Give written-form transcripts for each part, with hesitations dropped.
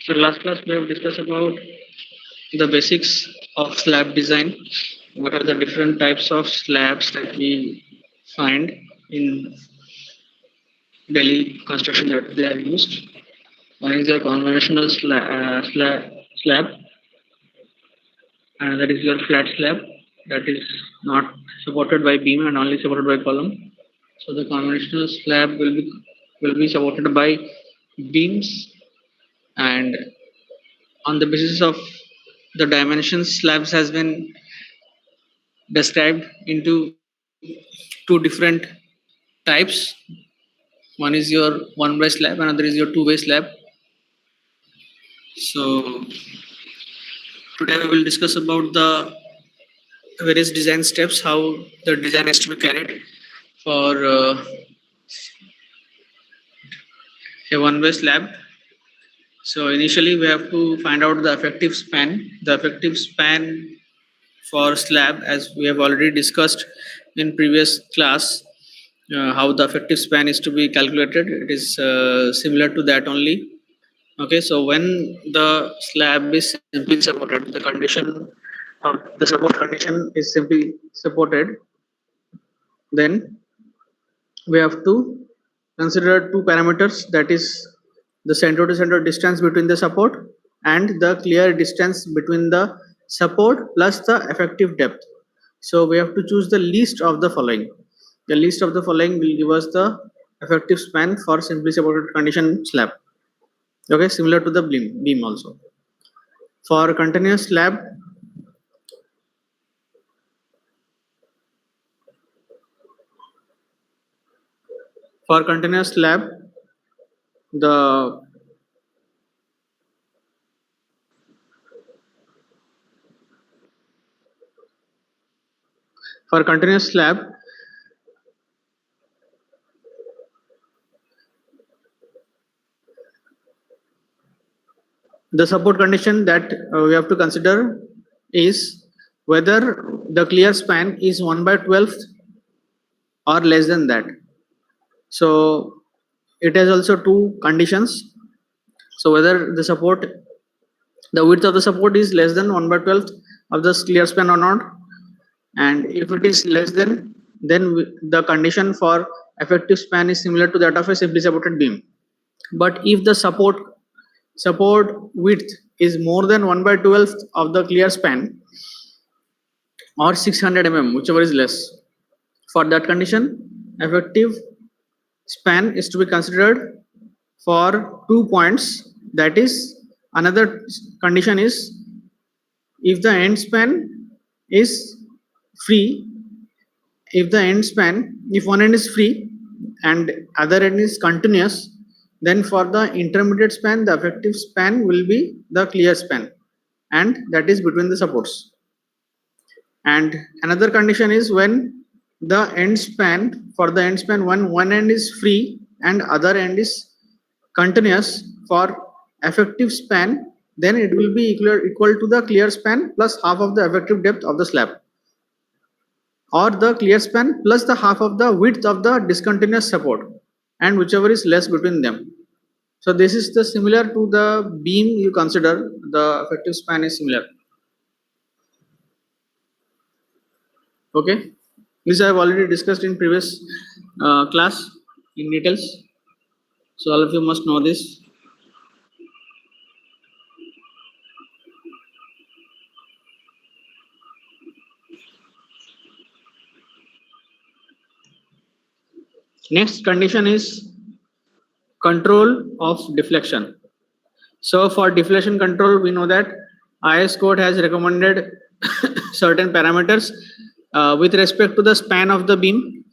So last class we have discussed about the basics of slab design. What are the different types of slabs that we find in daily construction that they are used? One is your conventional slab, and that is your flat slab that is not supported by beam and only supported by column. So the conventional slab will be supported by beams, and on the basis of the dimensions, slabs has been described into two different types. One is your one way slab, another is your two-way slab. So today we will discuss about the various design steps, how the design is to be carried for a one-way slab. So initially we have to find out the effective span. The effective span for slab, as we have already discussed in previous class, how the effective span is to be calculated. It is similar to that only. Okay, so when the slab is simply supported, the condition of the support condition is simply supported, then we have to consider two parameters, that is the center to center distance between the support and the clear distance between the support plus the effective depth. So we have to choose the least of the following. The least of the following will give us the effective span for simply supported condition slab. Okay, similar to the beam also. For continuous slab, the for continuous slab, the support condition that we have to consider is whether the clear span is 1/12 or less than that. So it has also two conditions. So whether the width of the support is less than 1/12 of the clear span or not, and if it is less than, then the condition for effective span is similar to that of a simply supported beam. But if the support width is more than 1/12 of the clear span or 600 mm, whichever is less, for that condition effective span is to be considered for 2 points. That is, another condition is if the end span is free, if one end is free and other end is continuous, then for the intermediate span the effective span will be the clear span, and that is between the supports. And another condition is when the end span, when one end is free and other end is continuous, for effective span, then it will be equal to the clear span plus half of the effective depth of the slab, or the clear span plus the half of the width of the discontinuous support, and whichever is less between them. So this is the similar to the beam you consider, the effective span is similar. Okay, this I have already discussed in previous class in details, so all of you must know this. Next condition is control of deflection. So for deflection control, we know that IS code has recommended certain parameters with respect to the span of the beam.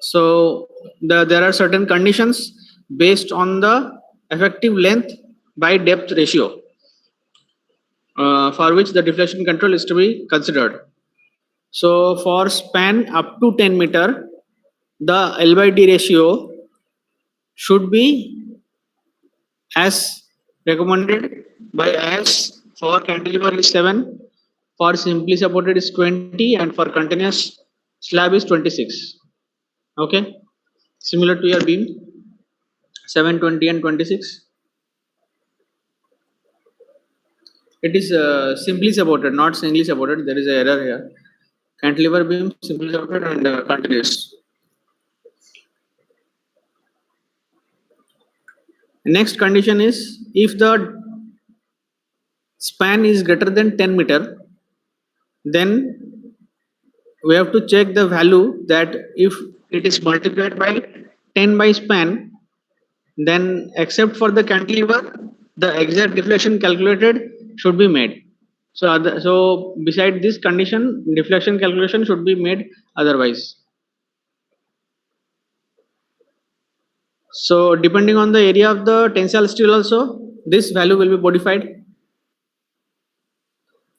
So there are certain conditions based on the effective length by depth ratio for which the deflection control is to be considered. So for span up to 10 meter, the L/D ratio should be as recommended by IS. For cantilever is 7, for simply supported is 20, and for continuous slab is 26. Okay, similar to your beam, 7, 20 and 26. It is simply supported, not singly supported. There is an error here. Cantilever beam simply supported and continuous. Next condition is if the span is greater than 10 meter, then we have to check the value that if it is multiplied by 10 by span, then except for the cantilever, the exact deflection calculated should be made. So beside this condition, deflection calculation should be made otherwise. So depending on the area of the tensile steel also, this value will be modified.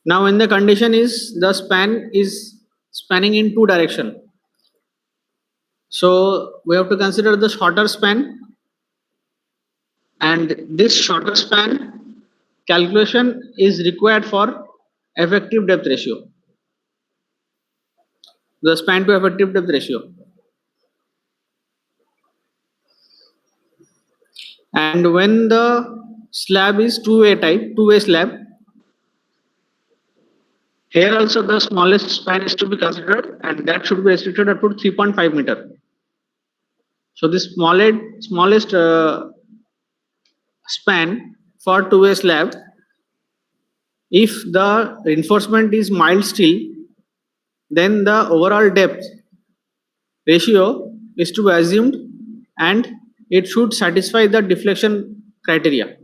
Now when the condition is the span is spanning in two direction. So we have to consider the shorter span, and this shorter span calculation is required for effective depth ratio. The span to effective depth ratio. And when the slab is two-way type, two-way slab, here also the smallest span is to be considered, and that should be restricted up to 3.5 meter. So this smallest span for two-way slab, if the reinforcement is mild steel, then the overall depth ratio is to be assumed, and it should satisfy the deflection criteria.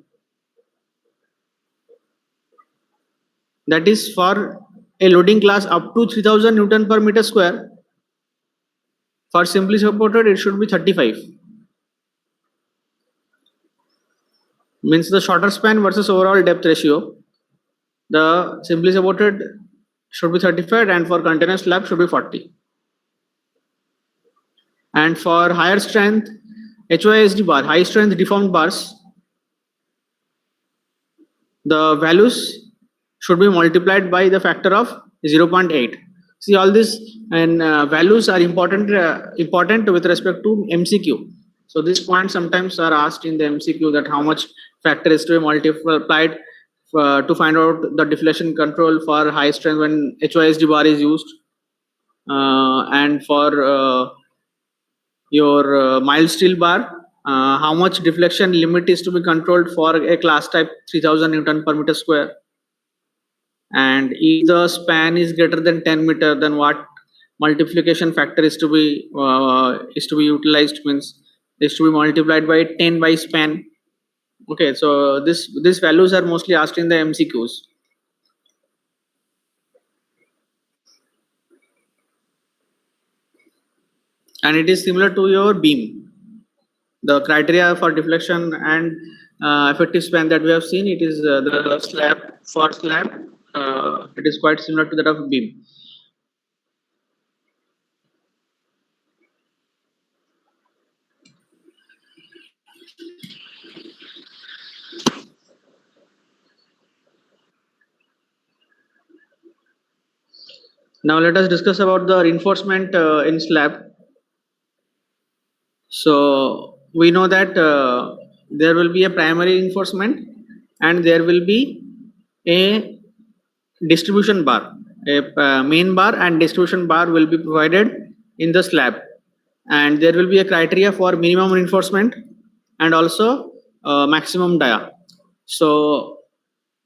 That is for a loading class up to 3000 Newton per meter square. For simply supported, it should be 35. Means the shorter span versus overall depth ratio. The simply supported should be 35, and for continuous slab should be 40. And for higher strength HYSD bar, high strength deformed bars, the values should be multiplied by the factor of 0.8. See, all these and values are important with respect to MCQ. So these points sometimes are asked in the MCQ, that how much factor is to be multiplied to find out the deflection control for high strength when HYSD bar is used, and for your mild steel bar, how much deflection limit is to be controlled for a class type 3000 Newton per meter square. And if the span is greater than 10 meter, then what multiplication factor is to be utilized, means is to be multiplied by 10 by span. Okay, so these values are mostly asked in the MCQs. And it is similar to your beam. The criteria for deflection and effective span that we have seen, it is the slab for slab. It is quite similar to that of beam. Now let us discuss about the reinforcement in slab. So we know that there will be a primary reinforcement, and there will be a distribution bar. A main bar and distribution bar will be provided in the slab, and there will be a criteria for minimum reinforcement and also maximum dia. So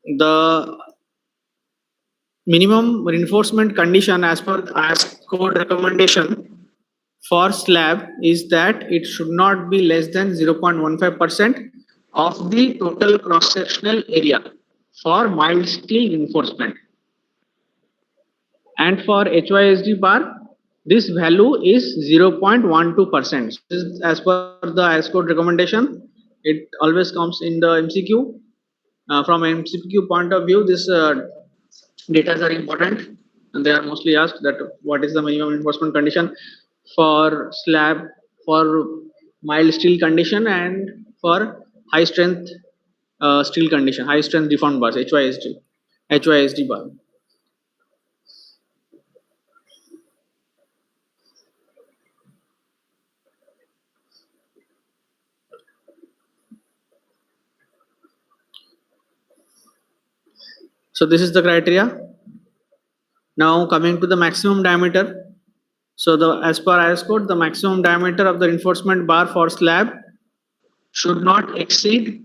the minimum reinforcement condition as per as code recommendation for slab is that it should not be less than 0.15% of the total cross sectional area for mild steel reinforcement. And for HYSD bar, this value is 0.12%. As per the AS code recommendation, it always comes in the MCQ. From MCQ point of view, this data are important, and they are mostly asked that what is the minimum reinforcement condition for slab, for mild steel condition, and for high strength steel condition, high strength deformed bars, HYSD bar. So this is the criteria. Now coming to the maximum diameter. So as per IS code, the maximum diameter of the reinforcement bar for slab should not exceed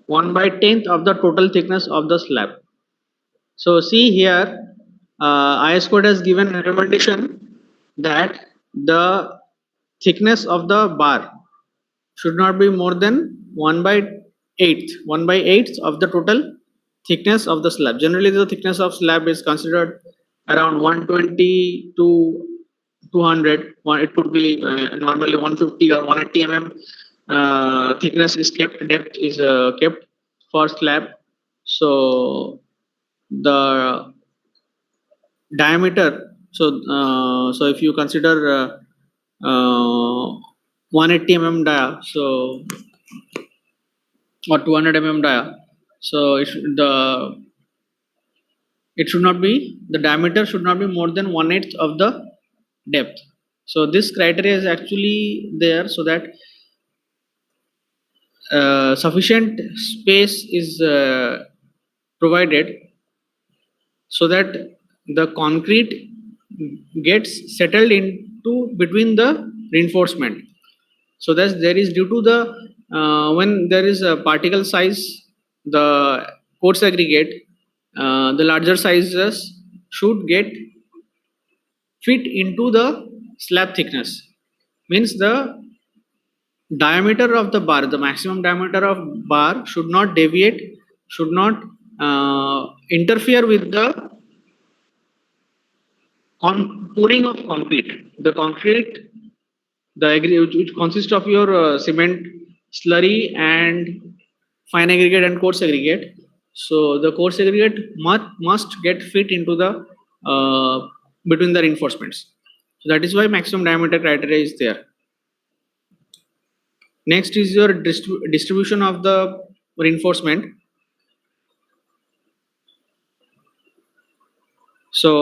1/10th of the total thickness of the slab. So see here, IS code has given a recommendation that the thickness of the bar should not be more than 1/8th of the total thickness of the slab. Generally, the thickness of slab is considered around 120 to 200. It could be normally 150 or 180 thickness is kept, depth is kept for slab. So the diameter. So if you consider 180 dia, so or 200 dia, so it should not be, the diameter should not be more than 1/8 of the depth. So this criteria is actually there so that sufficient space is provided so that the concrete gets settled into between the reinforcement. So that there is due to the when there is a particle size, the coarse aggregate, the larger sizes should get fit into the slab thickness. Means the diameter of the bar, the maximum diameter of bar should not deviate, should not interfere with the pouring of concrete. The concrete, which consists of your cement, slurry, and fine aggregate and coarse aggregate. So the coarse aggregate must get fit into the between the reinforcements. So that is why maximum diameter criteria is there. Next is your distribution of the reinforcement. So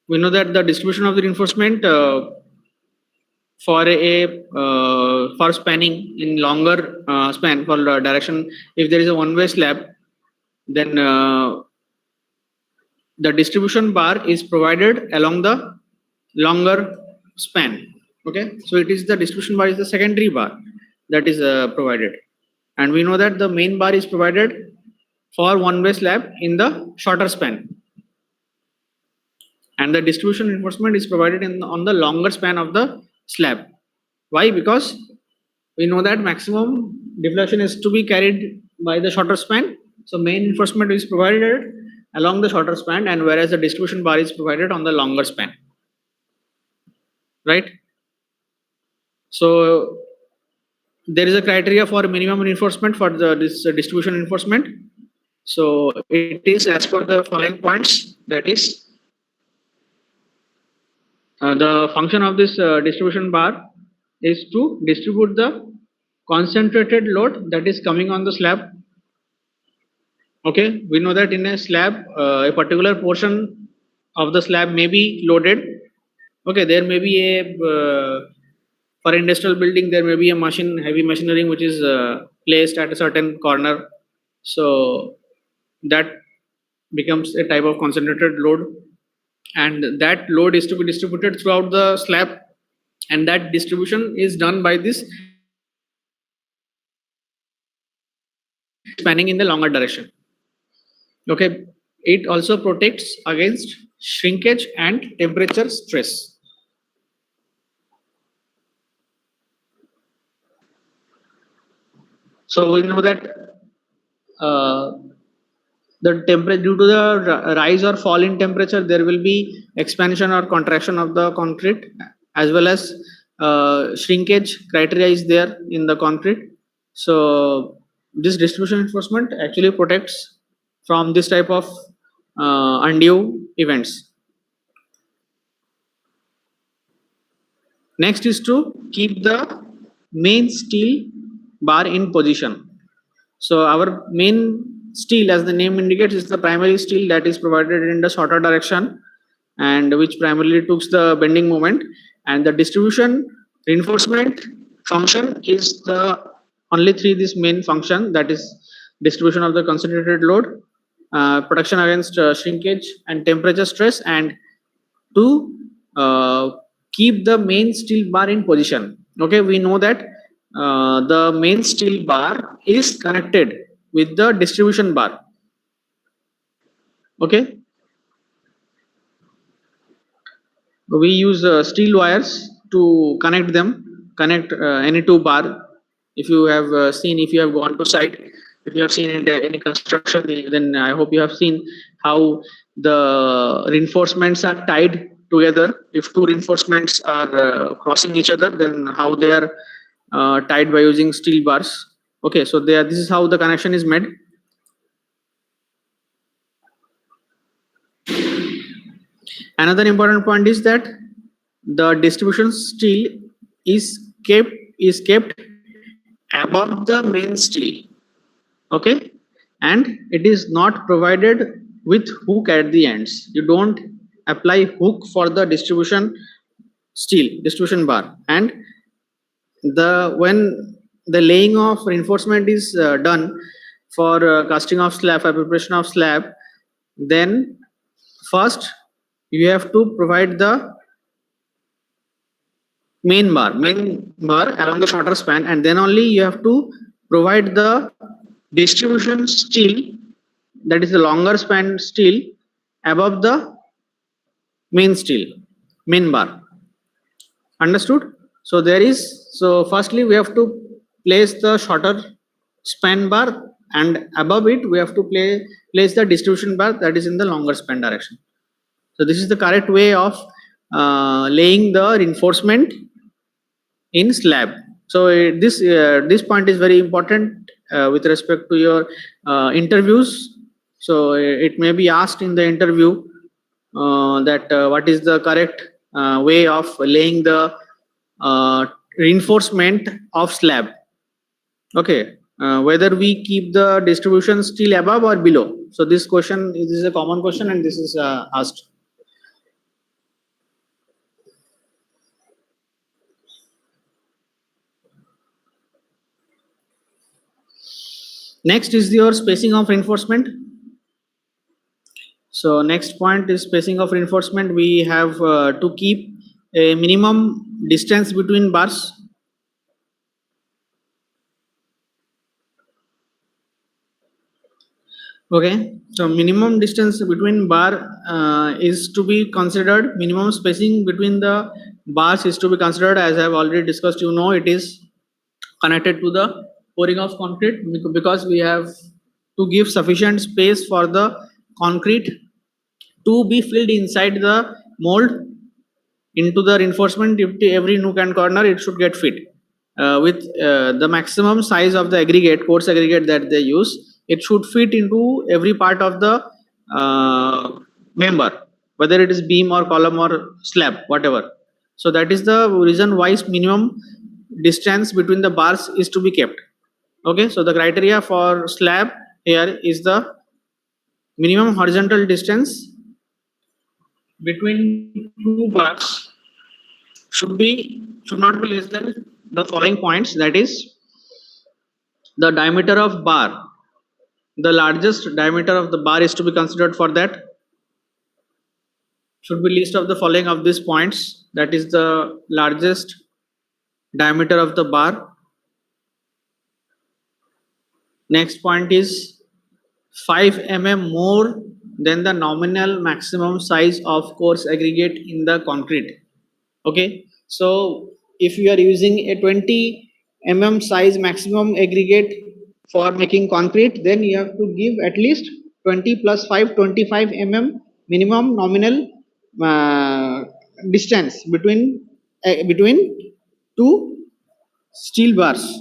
we know that the distribution of the reinforcement for spanning in longer span for direction, if there is a one-way slab, then the distribution bar is provided along the longer span. Okay, so it is the distribution bar is the secondary bar that is provided, and we know that the main bar is provided for one-way slab in the shorter span, and the distribution reinforcement is provided on the longer span of the slab. Why? Because we know that maximum deflection is to be carried by the shorter span, so main reinforcement is provided along the shorter span, and whereas the distribution bar is provided on the longer span, right? So there is a criteria for minimum reinforcement for this distribution reinforcement. So it is as per the following points, that is the function of this distribution bar is to distribute the concentrated load that is coming on the slab. Okay, we know that in a slab, a particular portion of the slab may be loaded. Okay, there may be a for industrial building, there may be a heavy machinery which is placed at a certain corner. So that becomes a type of concentrated load, and that load is to be distributed throughout the slab, and that distribution is done by this spanning in the longer direction. Okay, it also protects against shrinkage and temperature stress. So we know that the temperature, due to the rise or fall in temperature, there will be expansion or contraction of the concrete, as well as shrinkage criteria is there in the concrete. So this distribution reinforcement actually protects from this type of undue events. Next is to keep the main steel bar in position. So our main steel, as the name indicates, is the primary steel that is provided in the shorter direction, and which primarily takes the bending moment, and the distribution reinforcement function is the only this main function, that is distribution of the concentrated load, protection against shrinkage and temperature stress, and to keep the main steel bar in position. Okay, we know that the main steel bar is connected with the distribution bar. Okay, we use steel wires to connect any two bar. If you have seen, if you have gone to site, if you have seen any construction, then I hope you have seen how the reinforcements are tied together. If two reinforcements are crossing each other, then how they are tied by using steel bars. Okay, so this is how the connection is made. Another important point is that the distribution steel is kept above the main steel. Okay, and it is not provided with hook at the ends. You don't apply hook for the distribution bar, and when the laying of reinforcement is done for casting of slab, for preparation of slab, then first you have to provide the main bar along the shorter span, and then only you have to provide the distribution steel, that is the longer span steel, above the main bar. Understood? So firstly we have to place the shorter span bar, and above it we have to place the distribution bar that is in the longer span direction. So this is the correct way of laying the reinforcement in slab. So this point is very important with respect to your interviews. So it may be asked in the interview that what is the correct way of laying the reinforcement of slab. Okay, whether we keep the distribution steel above or below. So this is a common question, and this is asked. Next is your spacing of reinforcement. So next point is spacing of reinforcement. We have to keep a minimum distance between bars. Okay, so minimum distance between bar is to be considered. Minimum spacing between the bars is to be considered, as I have already discussed. You know, it is connected to the pouring of concrete, because we have to give sufficient space for the concrete to be filled inside the mold into the reinforcement. Every nook and corner it should get fit with the maximum size of the aggregate, coarse aggregate that they use. It should fit into every part of the member, whether it is beam or column or slab, whatever. So that is the reason why minimum distance between the bars is to be kept. Okay, so the criteria for slab here is the minimum horizontal distance between two bars should not be less than the following points, that is the diameter of bar. The largest diameter of the bar is to be considered for that. Should be list of the following of these points, that is the largest diameter of the bar. Next point is 5 mm more than the nominal maximum size of coarse aggregate in the concrete. Okay, so if you are using a 20 mm size maximum aggregate for making concrete, then you have to give at least 20 plus 5, 25 mm minimum nominal distance between two steel bars.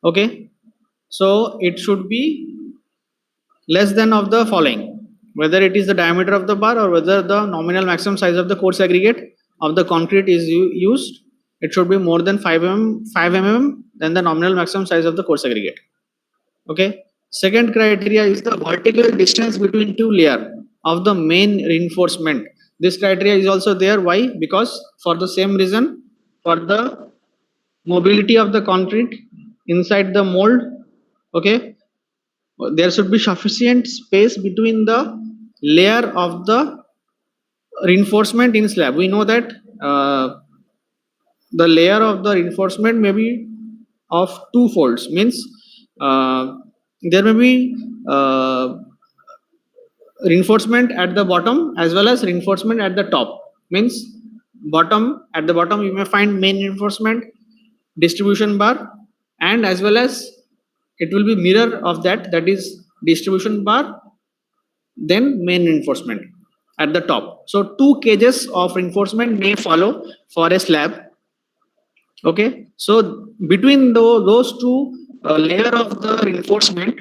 Okay, so it should be less than of the following, whether it is the diameter of the bar or whether the nominal maximum size of the coarse aggregate of the concrete is used. It should be more than 5 mm than the nominal maximum size of the coarse aggregate. Okay, second criteria is the vertical distance between two layer of the main reinforcement. This criteria is also there. Why? Because for the same reason, for the mobility of the concrete inside the mold. Okay, there should be sufficient space between the layer of the reinforcement in slab. We know that the layer of the reinforcement may be of two folds, means there may be reinforcement at the bottom as well as reinforcement at the top, means at the bottom you may find main reinforcement, distribution bar, and as well as it will be mirror of that is distribution bar, then main reinforcement at the top. So two cages of reinforcement may follow for a slab. Okay, so between those two layer of the reinforcement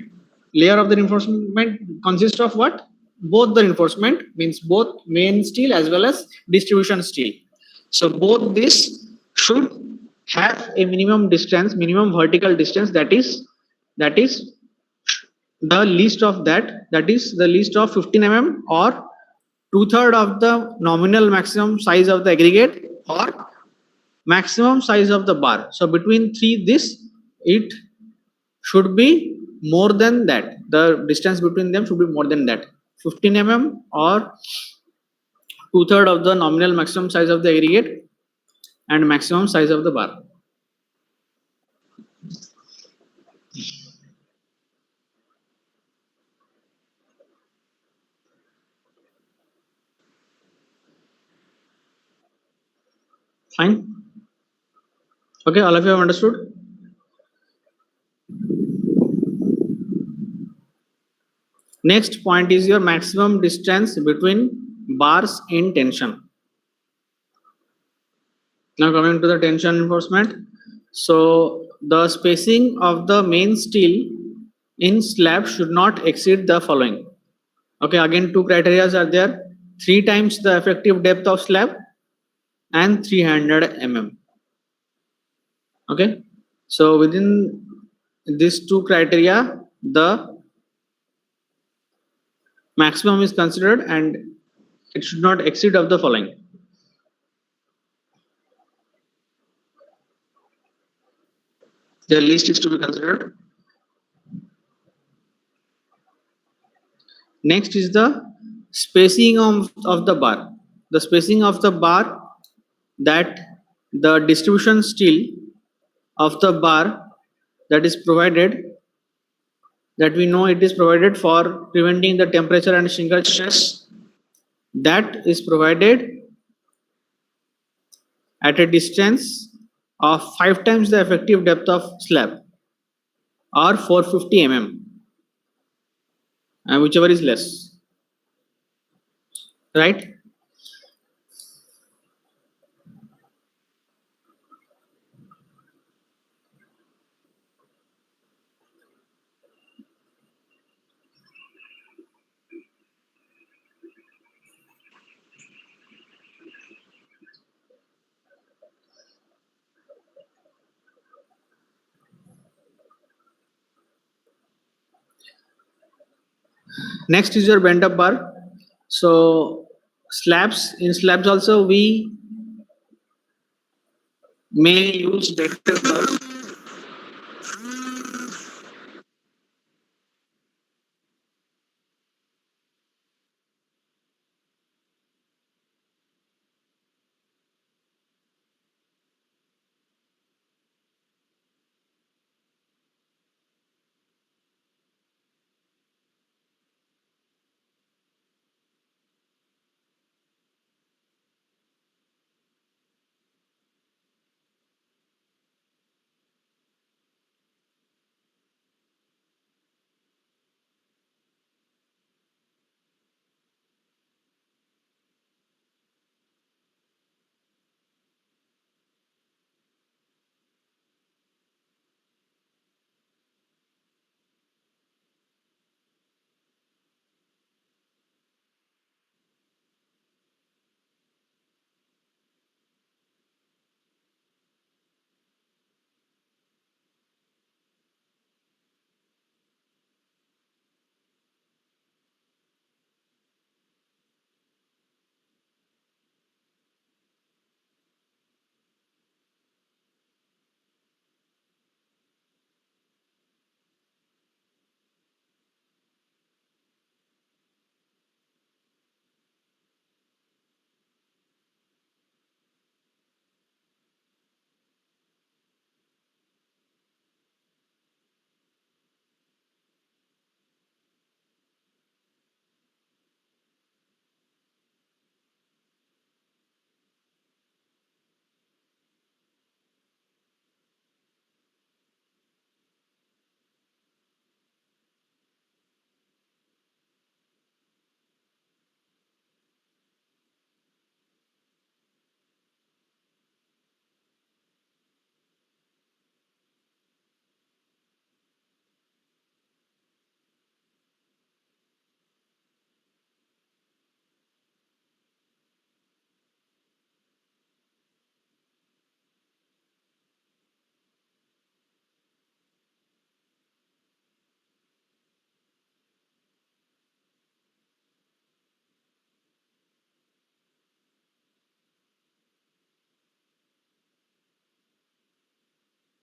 consists of what? Both the reinforcement, means both main steel as well as distribution steel. So both this should have a minimum vertical distance, that is the least of that is the least of 15 mm or 2/3 of the nominal maximum size of the aggregate or maximum size of the bar. So between this it should be more than that. The distance between them should be more than that. 15 mm or 2/3 of the nominal maximum size of the aggregate and maximum size of the bar. Fine. Okay, all of you have understood? Next point is your maximum distance between bars in tension. Now coming to the tension reinforcement. So the spacing of the main steel in slab should not exceed the following. Okay, again two criteria are there: 3 times the effective depth of slab and 300 mm. Okay, so within these two criteria, the maximum is considered and it should not exceed of the following. The least is to be considered. Next is the spacing of the bar. The spacing of the bar, that the distribution steel of the bar that is provided, that we know it is provided for preventing the temperature and shrinkage stress, that is provided at a distance of 5 times the effective depth of slab or 450 mm, whichever is less, right? Next is your bent up bar. So in slabs also we may use dented bar.